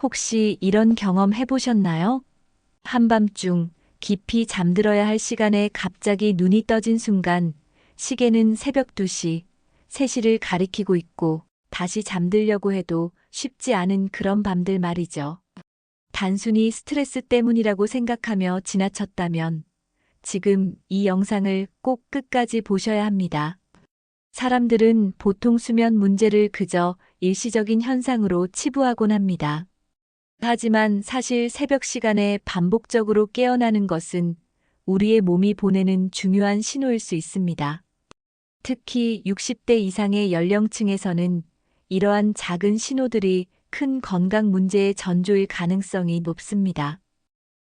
혹시 이런 경험 해보셨나요? 한밤중 깊이 잠들어야 할 시간에 갑자기 눈이 떠진 순간 시계는 새벽 2시, 3시를 가리키고 있고 다시 잠들려고 해도 쉽지 않은 그런 밤들 말이죠. 단순히 스트레스 때문이라고 생각하며 지나쳤다면 지금 이 영상을 꼭 끝까지 보셔야 합니다. 사람들은 보통 수면 문제를 그저 일시적인 현상으로 치부하곤 합니다. 하지만 사실 새벽 시간에 반복적으로 깨어나는 것은 우리의 몸이 보내는 중요한 신호일 수 있습니다. 특히 60대 이상의 연령층에서는 이러한 작은 신호들이 큰 건강 문제의 전조일 가능성이 높습니다.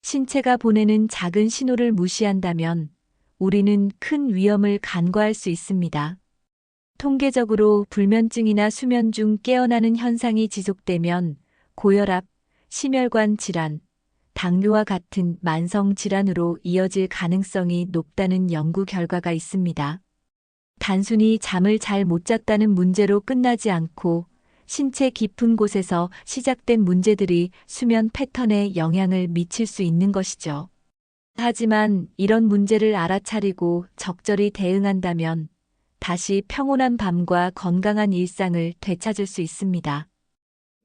신체가 보내는 작은 신호를 무시한다면 우리는 큰 위험을 간과할 수 있습니다. 통계적으로 불면증이나 수면 중 깨어나는 현상이 지속되면 고혈압, 심혈관 질환, 당뇨와 같은 만성 질환으로 이어질 가능성이 높다는 연구 결과가 있습니다. 단순히 잠을 잘 못 잤다는 문제로 끝나지 않고 신체 깊은 곳에서 시작된 문제들이 수면 패턴에 영향을 미칠 수 있는 것이죠. 하지만 이런 문제를 알아차리고 적절히 대응한다면 다시 평온한 밤과 건강한 일상을 되찾을 수 있습니다.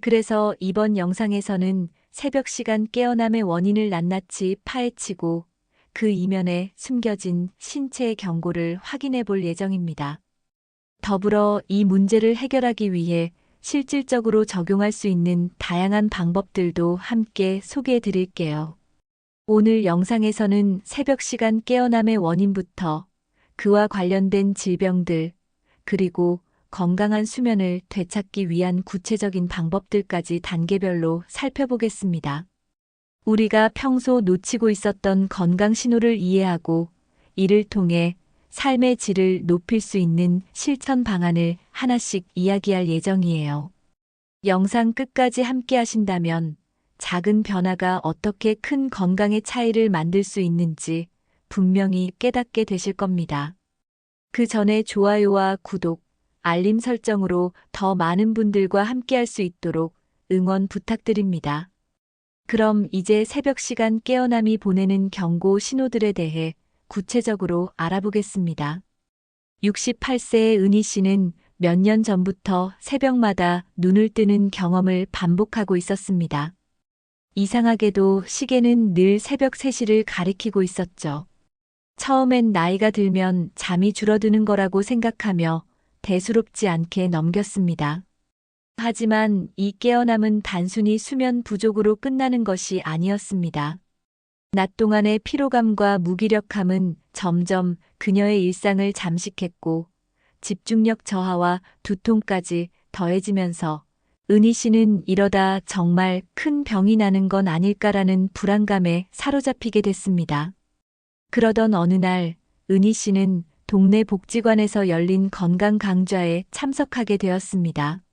그래서 이번 영상에서는 새벽 시간 깨어남의 원인을 낱낱이 파헤치고 그 이면에 숨겨진 신체의 경고를 확인해 볼 예정입니다. 더불어 이 문제를 해결하기 위해 실질적으로 적용할 수 있는 다양한 방법들도 함께 소개해 드릴게요. 오늘 영상에서는 새벽 시간 깨어남의 원인부터 그와 관련된 질병들, 그리고 건강한 수면을 되찾기 위한 구체적인 방법들까지 단계별로 살펴보겠습니다. 우리가 평소 놓치고 있었던 건강 신호를 이해하고 이를 통해 삶의 질을 높일 수 있는 실천 방안을 하나씩 이야기할 예정이에요. 영상 끝까지 함께 하신다면 작은 변화가 어떻게 큰 건강의 차이를 만들 수 있는지 분명히 깨닫게 되실 겁니다. 그 전에 좋아요와 구독, 알림 설정으로 더 많은 분들과 함께할 수 있도록 응원 부탁드립니다. 그럼 이제 새벽 시간 깨어남이 보내는 경고 신호들에 대해 구체적으로 알아보겠습니다. 68세의 은희 씨는 몇 년 전부터 새벽마다 눈을 뜨는 경험을 반복하고 있었습니다. 이상하게도 시계는 늘 새벽 3시를 가리키고 있었죠. 처음엔 나이가 들면 잠이 줄어드는 거라고 생각하며 대수롭지 않게 넘겼습니다. 하지만 이 깨어남은 단순히 수면 부족으로 끝나는 것이 아니었습니다. 낮 동안의 피로감과 무기력함은 점점 그녀의 일상을 잠식했고 집중력 저하와 두통까지 더해지면서 은희 씨는 이러다 정말 큰 병이 나는 건 아닐까라는 불안감에 사로잡히게 됐습니다. 그러던 어느 날 은희 씨는 동네 복지관에서 열린 건강 강좌에 참석하게 되었습니다.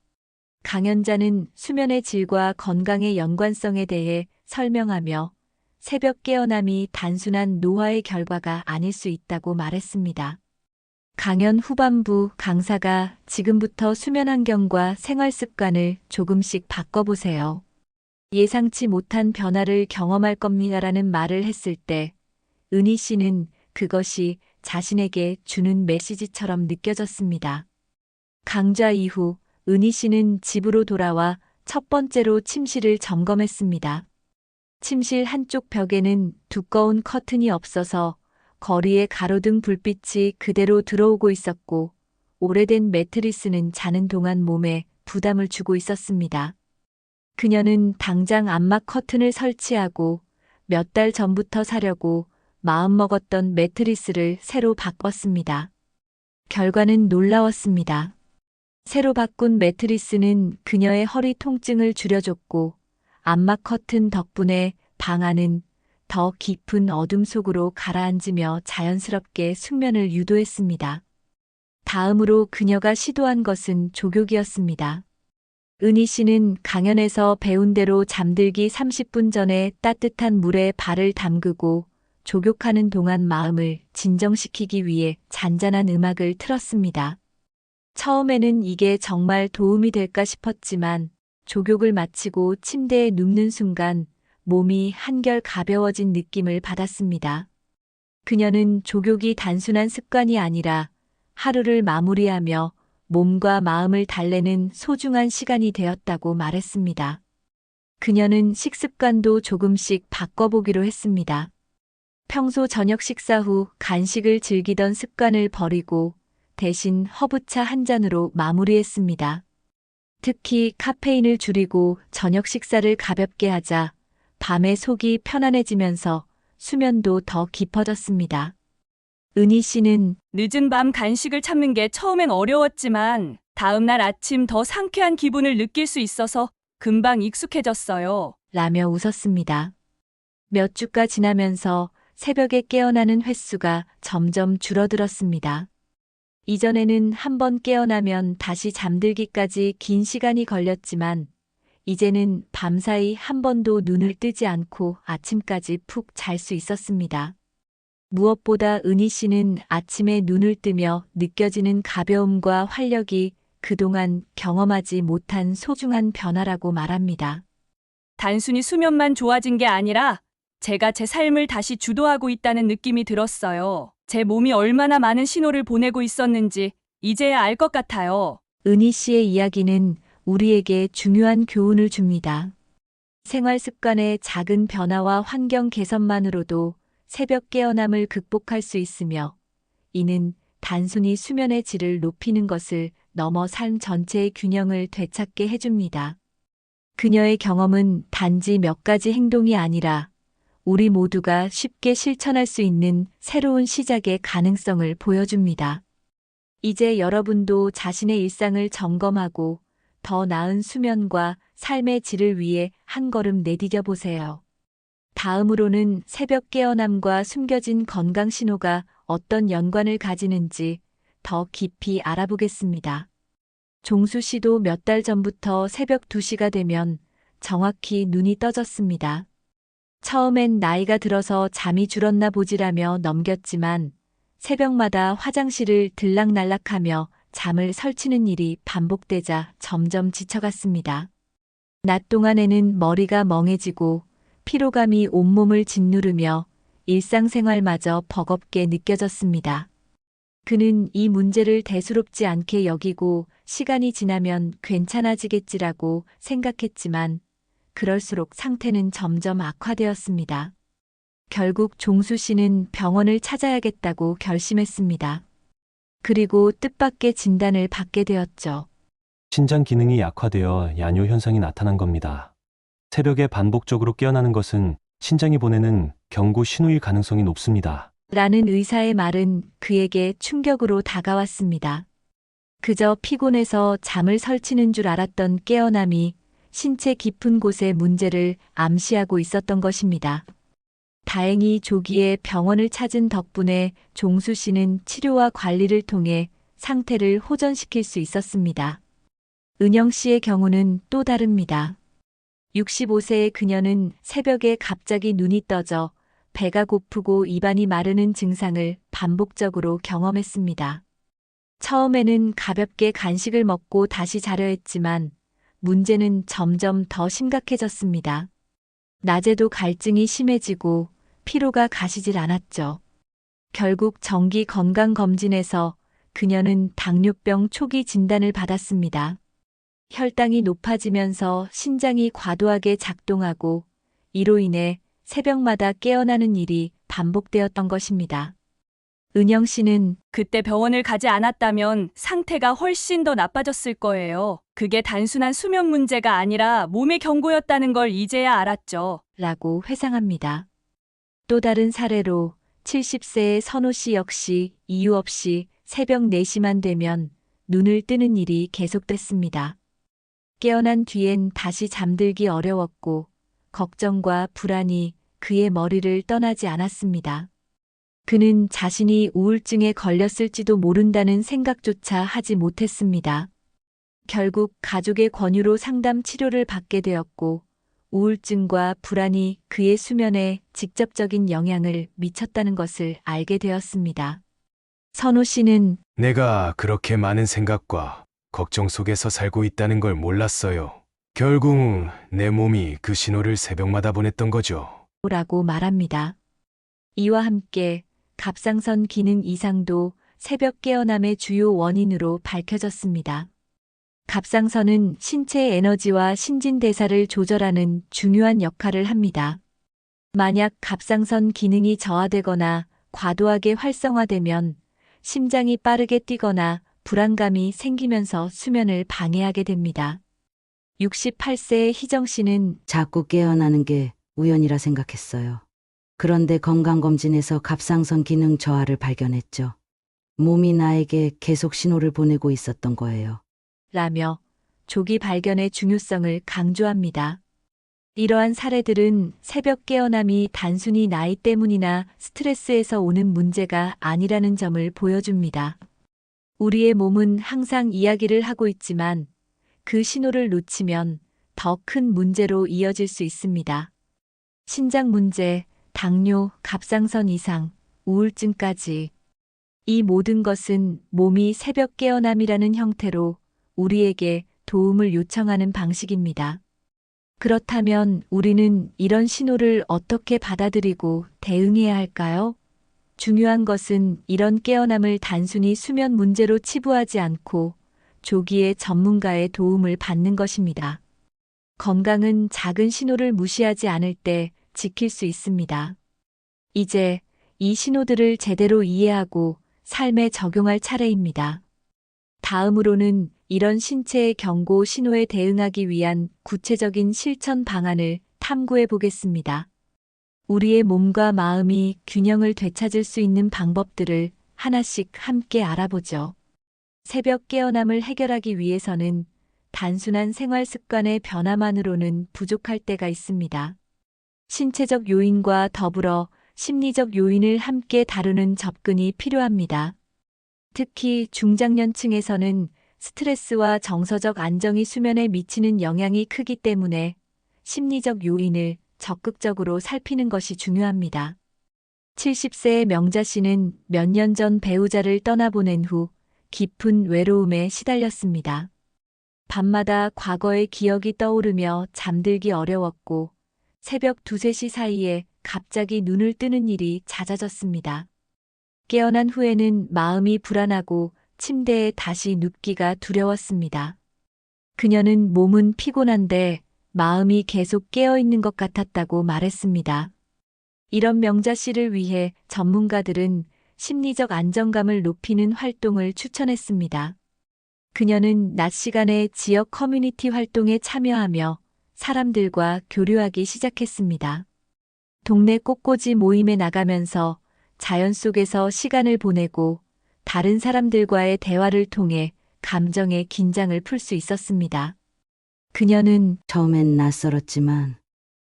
강연자는 수면의 질과 건강의 연관성에 대해 설명하며 새벽 깨어남이 단순한 노화의 결과가 아닐 수 있다고 말했습니다. 강연 후반부 강사가 지금부터 수면 환경과 생활 습관을 조금씩 바꿔보세요. 예상치 못한 변화를 경험할 겁니다라는 말을 했을 때 은희 씨는 그것이 자신에게 주는 메시지처럼 느껴졌습니다. 강좌 이후 은희 씨는 집으로 돌아와 첫 번째로 침실을 점검했습니다. 침실 한쪽 벽에는 두꺼운 커튼이 없어서 거리의 가로등 불빛이 그대로 들어오고 있었고 오래된 매트리스는 자는 동안 몸에 부담을 주고 있었습니다. 그녀는 당장 암막 커튼을 설치하고 몇 달 전부터 사려고 마음먹었던 매트리스를 새로 바꿨습니다. 결과는 놀라웠습니다. 새로 바꾼 매트리스는 그녀의 허리 통증을 줄여줬고 암막 커튼 덕분에 방 안은 더 깊은 어둠 속으로 가라앉으며 자연스럽게 숙면을 유도했습니다. 다음으로 그녀가 시도한 것은 족욕이었습니다. 은희 씨는 강연에서 배운 대로 잠들기 30분 전에 따뜻한 물에 발을 담그고 족욕하는 동안 마음을 진정시키기 위해 잔잔한 음악을 틀었습니다. 처음에는 이게 정말 도움이 될까 싶었지만 족욕을 마치고 침대에 눕는 순간 몸이 한결 가벼워진 느낌을 받았습니다. 그녀는 족욕이 단순한 습관이 아니라 하루를 마무리하며 몸과 마음을 달래는 소중한 시간이 되었다고 말했습니다. 그녀는 식습관도 조금씩 바꿔보기로 했습니다. 평소 저녁 식사 후 간식을 즐기던 습관을 버리고 대신 허브차 한 잔으로 마무리했습니다. 특히 카페인을 줄이고 저녁 식사를 가볍게 하자 밤에 속이 편안해지면서 수면도 더 깊어졌습니다. 은희 씨는 늦은 밤 간식을 참는 게 처음엔 어려웠지만 다음날 아침 더 상쾌한 기분을 느낄 수 있어서 금방 익숙해졌어요. 라며 웃었습니다. 몇 주가 지나면서 새벽에 깨어나는 횟수가 점점 줄어들었습니다. 이전에는 한 번 깨어나면 다시 잠들기까지 긴 시간이 걸렸지만 이제는 밤사이 한 번도 눈을 뜨지 않고 아침까지 푹 잘 수 있었습니다. 무엇보다 은희 씨는 아침에 눈을 뜨며 느껴지는 가벼움과 활력이 그동안 경험하지 못한 소중한 변화라고 말합니다. 단순히 수면만 좋아진 게 아니라 제가 제 삶을 다시 주도하고 있다는 느낌이 들었어요. 제 몸이 얼마나 많은 신호를 보내고 있었는지 이제야 알 것 같아요. 은희 씨의 이야기는 우리에게 중요한 교훈을 줍니다. 생활 습관의 작은 변화와 환경 개선만으로도 새벽 깨어남을 극복할 수 있으며 이는 단순히 수면의 질을 높이는 것을 넘어 삶 전체의 균형을 되찾게 해줍니다. 그녀의 경험은 단지 몇 가지 행동이 아니라 우리 모두가 쉽게 실천할 수 있는 새로운 시작의 가능성을 보여줍니다. 이제 여러분도 자신의 일상을 점검하고 더 나은 수면과 삶의 질을 위해 한 걸음 내디뎌 보세요. 다음으로는 새벽 깨어남과 숨겨진 건강 신호가 어떤 연관을 가지는지 더 깊이 알아보겠습니다. 종수 씨도 몇 달 전부터 새벽 2시가 되면 정확히 눈이 떠졌습니다. 처음엔 나이가 들어서 잠이 줄었나 보지라며 넘겼지만 새벽마다 화장실을 들락날락하며 잠을 설치는 일이 반복되자 점점 지쳐갔습니다. 낮 동안에는 머리가 멍해지고 피로감이 온몸을 짓누르며 일상생활마저 버겁게 느껴졌습니다. 그는 이 문제를 대수롭지 않게 여기고 시간이 지나면 괜찮아지겠지라고 생각했지만 그럴수록 상태는 점점 악화되었습니다. 결국 종수 씨는 병원을 찾아야겠다고 결심했습니다. 그리고 뜻밖의 진단을 받게 되었죠. 신장 기능이 약화되어 야뇨 현상이 나타난 겁니다. 새벽에 반복적으로 깨어나는 것은 신장이 보내는 경고 신호일 가능성이 높습니다. 라는 의사의 말은 그에게 충격으로 다가왔습니다. 그저 피곤해서 잠을 설치는 줄 알았던 깨어남이 신체 깊은 곳의 문제를 암시하고 있었던 것입니다. 다행히 조기에 병원을 찾은 덕분에 종수 씨는 치료와 관리를 통해 상태를 호전시킬 수 있었습니다. 은영 씨의 경우는 또 다릅니다. 65세의 그녀는 새벽에 갑자기 눈이 떠져 배가 고프고 입안이 마르는 증상을 반복적으로 경험했습니다. 처음에는 가볍게 간식을 먹고 다시 자려 했지만 문제는 점점 더 심각해졌습니다. 낮에도 갈증이 심해지고 피로가 가시질 않았죠. 결국 정기 건강검진에서 그녀는 당뇨병 초기 진단을 받았습니다. 혈당이 높아지면서 신장이 과도하게 작동하고 이로 인해 새벽마다 깨어나는 일이 반복되었던 것입니다. 은영 씨는 그때 병원을 가지 않았다면 상태가 훨씬 더 나빠졌을 거예요. 그게 단순한 수면 문제가 아니라 몸의 경고였다는 걸 이제야 알았죠. 라고 회상합니다. 또 다른 사례로 70세의 선호 씨 역시 이유 없이 새벽 4시만 되면 눈을 뜨는 일이 계속됐습니다. 깨어난 뒤엔 다시 잠들기 어려웠고 걱정과 불안이 그의 머리를 떠나지 않았습니다. 그는 자신이 우울증에 걸렸을지도 모른다는 생각조차 하지 못했습니다. 결국 가족의 권유로 상담 치료를 받게 되었고 우울증과 불안이 그의 수면에 직접적인 영향을 미쳤다는 것을 알게 되었습니다. 선호 씨는 내가 그렇게 많은 생각과 걱정 속에서 살고 있다는 걸 몰랐어요. 결국 내 몸이 그 신호를 새벽마다 보냈던 거죠. 라고 말합니다. 이와 함께 갑상선 기능 이상도 새벽 깨어남의 주요 원인으로 밝혀졌습니다. 갑상선은 신체 에너지와 신진대사를 조절하는 중요한 역할을 합니다. 만약 갑상선 기능이 저하되거나 과도하게 활성화되면 심장이 빠르게 뛰거나 불안감이 생기면서 수면을 방해하게 됩니다. 68세의 희정 씨는 자꾸 깨어나는 게 우연이라 생각했어요. 그런데 건강검진에서 갑상선 기능 저하를 발견했죠. 몸이 나에게 계속 신호를 보내고 있었던 거예요. 라며 조기 발견의 중요성을 강조합니다. 이러한 사례들은 새벽 깨어남이 단순히 나이 때문이나 스트레스에서 오는 문제가 아니라는 점을 보여줍니다. 우리의 몸은 항상 이야기를 하고 있지만 그 신호를 놓치면 더 큰 문제로 이어질 수 있습니다. 신장 문제, 당뇨, 갑상선 이상, 우울증까지. 이 모든 것은 몸이 새벽 깨어남이라는 형태로 우리에게 도움을 요청하는 방식입니다. 그렇다면 우리는 이런 신호를 어떻게 받아들이고 대응해야 할까요? 중요한 것은 이런 깨어남을 단순히 수면 문제로 치부하지 않고 조기에 전문가의 도움을 받는 것입니다. 건강은 작은 신호를 무시하지 않을 때 지킬 수 있습니다. 이제 이 신호들을 제대로 이해하고 삶에 적용할 차례입니다. 다음으로는 이런 신체의 경고 신호에 대응하기 위한 구체적인 실천 방안을 탐구해 보겠습니다. 우리의 몸과 마음이 균형을 되찾을 수 있는 방법들을 하나씩 함께 알아보죠. 새벽 깨어남을 해결하기 위해서는 단순한 생활 습관의 변화만으로는 부족할 때가 있습니다. 신체적 요인과 더불어 심리적 요인을 함께 다루는 접근이 필요합니다. 특히 중장년층에서는 스트레스와 정서적 안정이 수면에 미치는 영향이 크기 때문에 심리적 요인을 적극적으로 살피는 것이 중요합니다. 70세의 명자 씨는 몇 년 전 배우자를 떠나보낸 후 깊은 외로움에 시달렸습니다. 밤마다 과거의 기억이 떠오르며 잠들기 어려웠고 새벽 2, 3시 사이에 갑자기 눈을 뜨는 일이 잦아졌습니다. 깨어난 후에는 마음이 불안하고 침대에 다시 눕기가 두려웠습니다. 그녀는 몸은 피곤한데 마음이 계속 깨어있는 것 같았다고 말했습니다. 이런 명자 씨를 위해 전문가들은 심리적 안정감을 높이는 활동을 추천했습니다. 그녀는 낮 시간에 지역 커뮤니티 활동에 참여하며 사람들과 교류하기 시작했습니다. 동네 꽃꽂이 모임에 나가면서 자연 속에서 시간을 보내고 다른 사람들과의 대화를 통해 감정의 긴장을 풀 수 있었습니다. 그녀는 처음엔 낯설었지만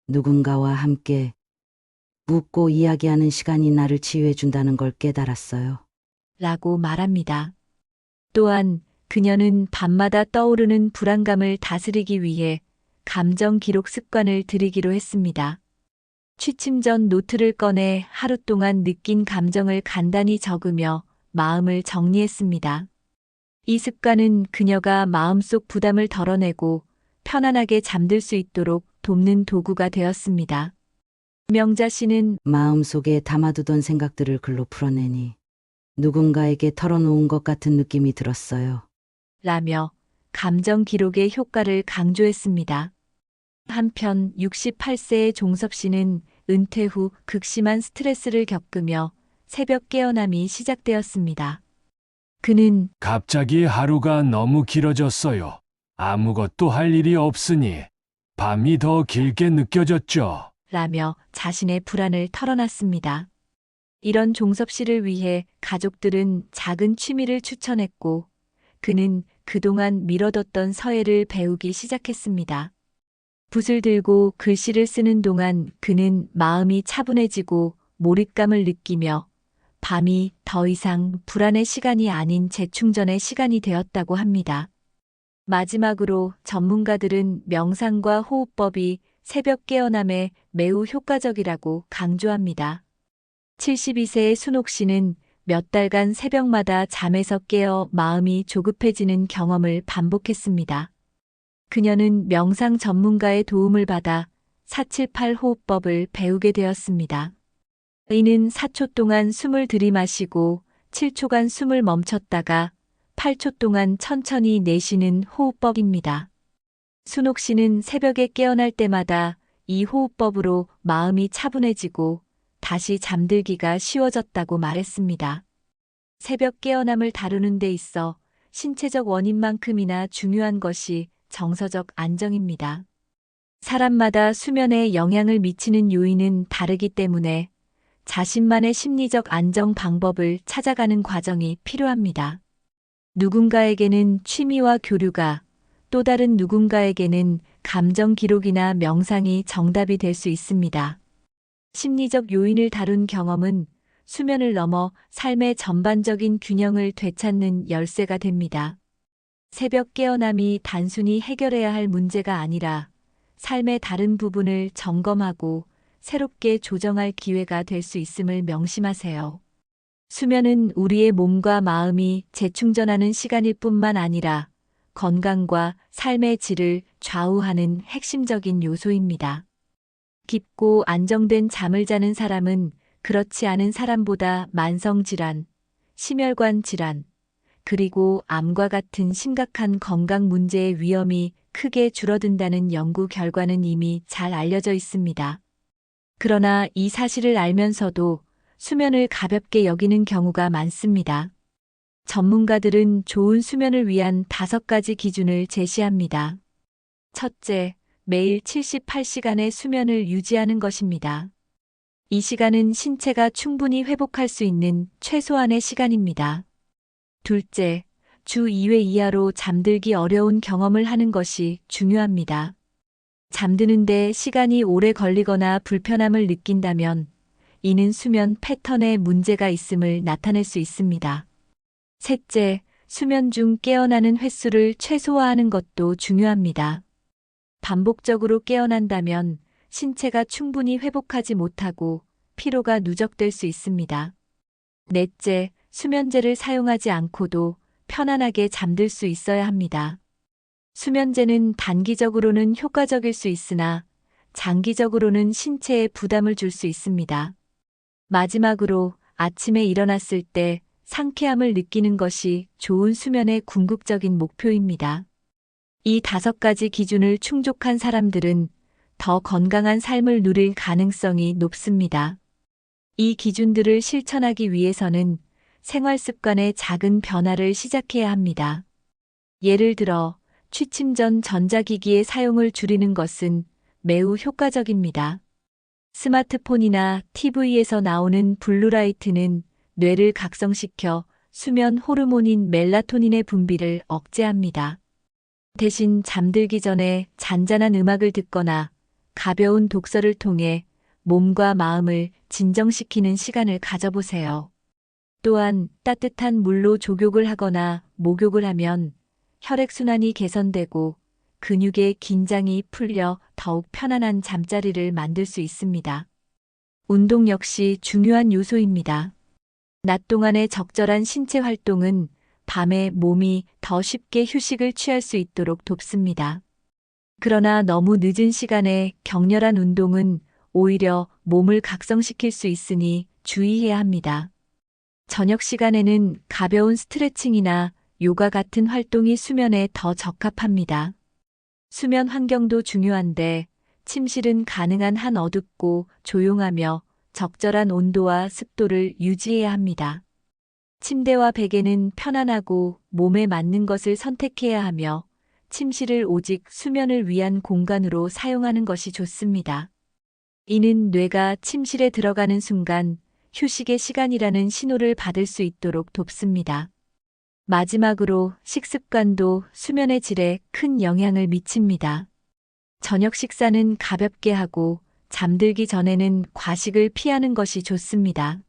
누군가와 함께 묻고 이야기하는 시간이 나를 치유해준다는 걸 깨달았어요. 라고 말합니다. 또한 그녀는 밤마다 떠오르는 불안감을 다스리기 위해 감정 기록 습관을 들이기로 했습니다. 취침 전 노트를 꺼내 하루 동안 느낀 감정을 간단히 적으며 마음을 정리했습니다. 이 습관은 그녀가 마음속 부담을 덜어내고 편안하게 잠들 수 있도록 돕는 도구가 되었습니다. 명자 씨는 마음속에 담아두던 생각들을 글로 풀어내니 누군가에게 털어놓은 것 같은 느낌이 들었어요. 라며 감정 기록의 효과를 강조했습니다. 한편 68세의 종섭 씨는 은퇴 후 극심한 스트레스를 겪으며 새벽 깨어남이 시작되었습니다. 그는 갑자기 하루가 너무 길어졌어요. 아무것도 할 일이 없으니 밤이 더 길게 느껴졌죠. 라며 자신의 불안을 털어놨습니다. 이런 종섭 씨를 위해 가족들은 작은 취미를 추천했고 그는 그동안 미뤄뒀던 서예를 배우기 시작했습니다. 붓을 들고 글씨를 쓰는 동안 그는 마음이 차분해지고 몰입감을 느끼며 밤이 더 이상 불안의 시간이 아닌 재충전의 시간이 되었다고 합니다. 마지막으로 전문가들은 명상과 호흡법이 새벽 깨어남에 매우 효과적이라고 강조합니다. 72세의 순옥 씨는 몇 달간 새벽마다 잠에서 깨어 마음이 조급해지는 경험을 반복했습니다. 그녀는 명상 전문가의 도움을 받아 478 호흡법을 배우게 되었습니다. 이는 4초 동안 숨을 들이마시고 7초간 숨을 멈췄다가 8초 동안 천천히 내쉬는 호흡법입니다. 순옥 씨는 새벽에 깨어날 때마다 이 호흡법으로 마음이 차분해지고 다시 잠들기가 쉬워졌다고 말했습니다. 새벽 깨어남을 다루는 데 있어 신체적 원인만큼이나 중요한 것이 정서적 안정입니다. 사람마다 수면에 영향을 미치는 요인은 다르기 때문에 자신만의 심리적 안정 방법을 찾아가는 과정이 필요합니다. 누군가에게는 취미와 교류가, 또 다른 누군가에게는 감정 기록이나 명상이 정답이 될 수 있습니다. 심리적 요인을 다룬 경험은 수면을 넘어 삶의 전반적인 균형을 되찾는 열쇠가 됩니다. 새벽 깨어남이 단순히 해결해야 할 문제가 아니라 삶의 다른 부분을 점검하고 새롭게 조정할 기회가 될 수 있음을 명심하세요. 수면은 우리의 몸과 마음이 재충전하는 시간일 뿐만 아니라 건강과 삶의 질을 좌우하는 핵심적인 요소입니다. 깊고 안정된 잠을 자는 사람은 그렇지 않은 사람보다 만성질환, 심혈관 질환, 그리고 암과 같은 심각한 건강 문제의 위험이 크게 줄어든다는 연구 결과는 이미 잘 알려져 있습니다. 그러나 이 사실을 알면서도 수면을 가볍게 여기는 경우가 많습니다. 전문가들은 좋은 수면을 위한 5가지 기준을 제시합니다. 첫째, 매일 78시간의 수면을 유지하는 것입니다. 이 시간은 신체가 충분히 회복할 수 있는 최소한의 시간입니다. 둘째, 주 2회 이하로 잠들기 어려운 경험을 하는 것이 중요합니다. 잠드는데 시간이 오래 걸리거나 불편함을 느낀다면 이는 수면 패턴에 문제가 있음을 나타낼 수 있습니다. 셋째, 수면 중 깨어나는 횟수를 최소화하는 것도 중요합니다. 반복적으로 깨어난다면 신체가 충분히 회복하지 못하고 피로가 누적될 수 있습니다. 넷째, 수면제를 사용하지 않고도 편안하게 잠들 수 있어야 합니다. 수면제는 단기적으로는 효과적일 수 있으나 장기적으로는 신체에 부담을 줄 수 있습니다. 마지막으로 아침에 일어났을 때 상쾌함을 느끼는 것이 좋은 수면의 궁극적인 목표입니다. 이 5가지 기준을 충족한 사람들은 더 건강한 삶을 누릴 가능성이 높습니다. 이 기준들을 실천하기 위해서는 생활 습관의 작은 변화를 시작해야 합니다. 예를 들어, 취침 전 전자기기의 사용을 줄이는 것은 매우 효과적입니다. 스마트폰이나 TV에서 나오는 블루라이트는 뇌를 각성시켜 수면 호르몬인 멜라토닌의 분비를 억제합니다. 대신 잠들기 전에 잔잔한 음악을 듣거나 가벼운 독서를 통해 몸과 마음을 진정시키는 시간을 가져보세요. 또한 따뜻한 물로 족욕을 하거나 목욕을 하면 혈액순환이 개선되고 근육의 긴장이 풀려 더욱 편안한 잠자리를 만들 수 있습니다. 운동 역시 중요한 요소입니다. 낮 동안의 적절한 신체 활동은 밤에 몸이 더 쉽게 휴식을 취할 수 있도록 돕습니다. 그러나 너무 늦은 시간에 격렬한 운동은 오히려 몸을 각성시킬 수 있으니 주의해야 합니다. 저녁 시간에는 가벼운 스트레칭이나 요가 같은 활동이 수면에 더 적합합니다. 수면 환경도 중요한데 침실은 가능한 한 어둡고 조용하며 적절한 온도와 습도를 유지해야 합니다. 침대와 베개는 편안하고 몸에 맞는 것을 선택해야 하며 침실을 오직 수면을 위한 공간으로 사용하는 것이 좋습니다. 이는 뇌가 침실에 들어가는 순간 휴식의 시간이라는 신호를 받을 수 있도록 돕습니다. 마지막으로 식습관도 수면의 질에 큰 영향을 미칩니다. 저녁 식사는 가볍게 하고 잠들기 전에는 과식을 피하는 것이 좋습니다.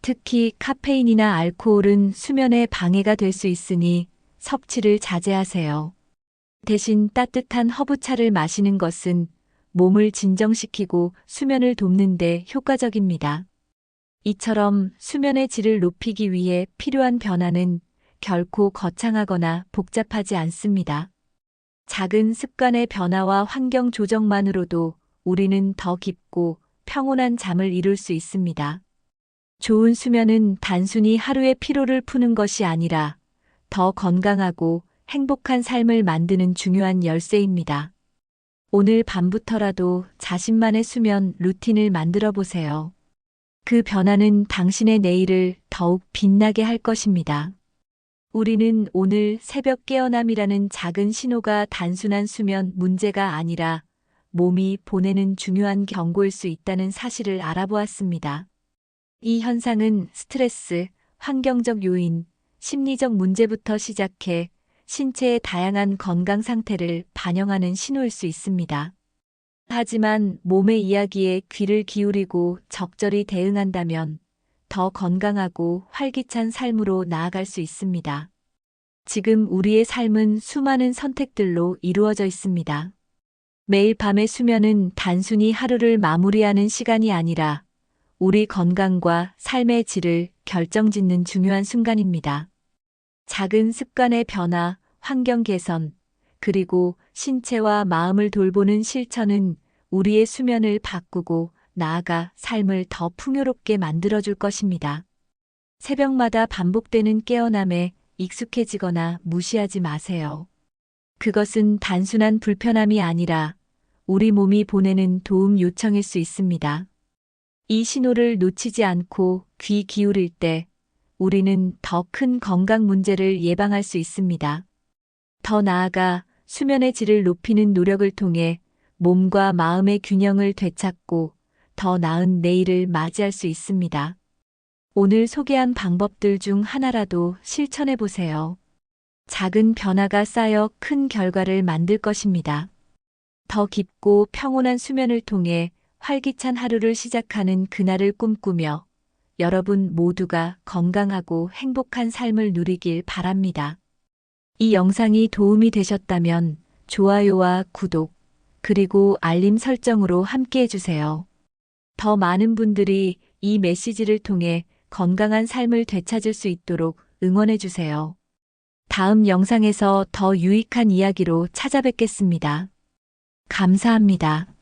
특히 카페인이나 알코올은 수면에 방해가 될 수 있으니 섭취를 자제하세요. 대신 따뜻한 허브차를 마시는 것은 몸을 진정시키고 수면을 돕는 데 효과적입니다. 이처럼 수면의 질을 높이기 위해 필요한 변화는 결코 거창하거나 복잡하지 않습니다. 작은 습관의 변화와 환경 조정만으로도 우리는 더 깊고 평온한 잠을 이룰 수 있습니다. 좋은 수면은 단순히 하루의 피로를 푸는 것이 아니라 더 건강하고 행복한 삶을 만드는 중요한 열쇠입니다. 오늘 밤부터라도 자신만의 수면 루틴을 만들어 보세요. 그 변화는 당신의 내일을 더욱 빛나게 할 것입니다. 우리는 오늘 새벽 깨어남이라는 작은 신호가 단순한 수면 문제가 아니라 몸이 보내는 중요한 경고일 수 있다는 사실을 알아보았습니다. 이 현상은 스트레스, 환경적 요인, 심리적 문제부터 시작해 신체의 다양한 건강 상태를 반영하는 신호일 수 있습니다. 하지만 몸의 이야기에 귀를 기울이고 적절히 대응한다면 더 건강하고 활기찬 삶으로 나아갈 수 있습니다. 지금 우리의 삶은 수많은 선택들로 이루어져 있습니다. 매일 밤의 수면은 단순히 하루를 마무리하는 시간이 아니라 우리 건강과 삶의 질을 결정짓는 중요한 순간입니다. 작은 습관의 변화, 환경 개선, 그리고 신체와 마음을 돌보는 실천은 우리의 수면을 바꾸고 나아가 삶을 더 풍요롭게 만들어줄 것입니다. 새벽마다 반복되는 깨어남에 익숙해지거나 무시하지 마세요. 그것은 단순한 불편함이 아니라 우리 몸이 보내는 도움 요청일 수 있습니다. 이 신호를 놓치지 않고 귀 기울일 때 우리는 더 큰 건강 문제를 예방할 수 있습니다. 더 나아가 수면의 질을 높이는 노력을 통해 몸과 마음의 균형을 되찾고 더 나은 내일을 맞이할 수 있습니다. 오늘 소개한 방법들 중 하나라도 실천해 보세요. 작은 변화가 쌓여 큰 결과를 만들 것입니다. 더 깊고 평온한 수면을 통해 활기찬 하루를 시작하는 그날을 꿈꾸며 여러분 모두가 건강하고 행복한 삶을 누리길 바랍니다. 이 영상이 도움이 되셨다면 좋아요와 구독, 그리고 알림 설정으로 함께 해주세요. 더 많은 분들이 이 메시지를 통해 건강한 삶을 되찾을 수 있도록 응원해주세요. 다음 영상에서 더 유익한 이야기로 찾아뵙겠습니다. 감사합니다.